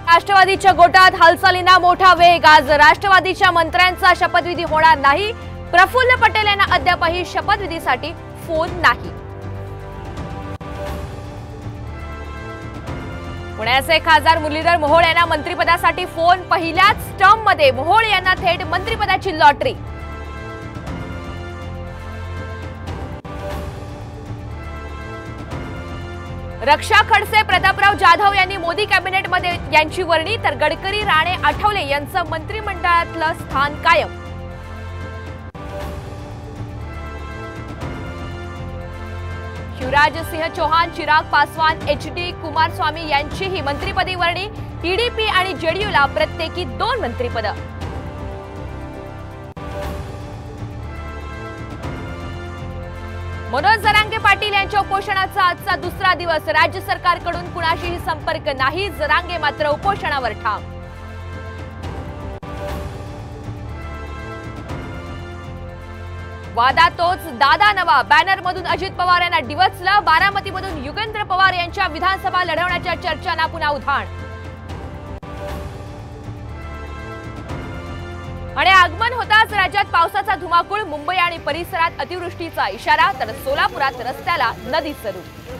राष्ट्रवादीच्या गोटात हालचालींना मोठा वेग। आज राष्ट्रवादीच्या मंत्र्यांचा शपथविधी होणार नाही। प्रफुल्ल पटेल यांना अद्यापही शपथविधीसाठी फोन नाही। पुण्याचे खासदार मुरलीधर मोहोळ यांना मंत्रिपदासाठी फोन। पहिल्याच टर्ममध्ये मोहोळ यांना थेट मंत्रिपदाची लॉटरी। रक्षा खडसे प्रतापराव जाधव यांनी मोदी कॅबिनेटमध्ये यांची वर्णी, तर गडकरी राणे आठवले यांचं मंत्रिमंडळातलं स्थान कायम। शिवराज सिंह चौहान, चिराग पासवान, एचडी कुमारस्वामी यांचीही मंत्रिपदी वर्णी। टीडीपी आणि जेडीयूला प्रत्येकी 2 मंत्रिपद। मनोज जरांगे पाटील यांच्या उपोषणाचा आजचा दुसरा दिवस। राज्य सरकारकडून कुणाशीही संपर्क नाही। जरांगे मात्र उपोषणावर ठाम। वादा तोच दादा नवा। बॅनरमधून अजित पवार यांना डिवचलं। बारामतीमधून युगेंद्र पवार यांच्या विधानसभा लढवण्याच्या चर्चांना पुन्हा उधाण। आणि आगमन होताच राज्यात पावसाचा धुमाकूळ। मुंबई आणि परिसरात अतिवृष्टीचा इशारा, तर सोलापुरात रस्त्याला नदी स्वरूप।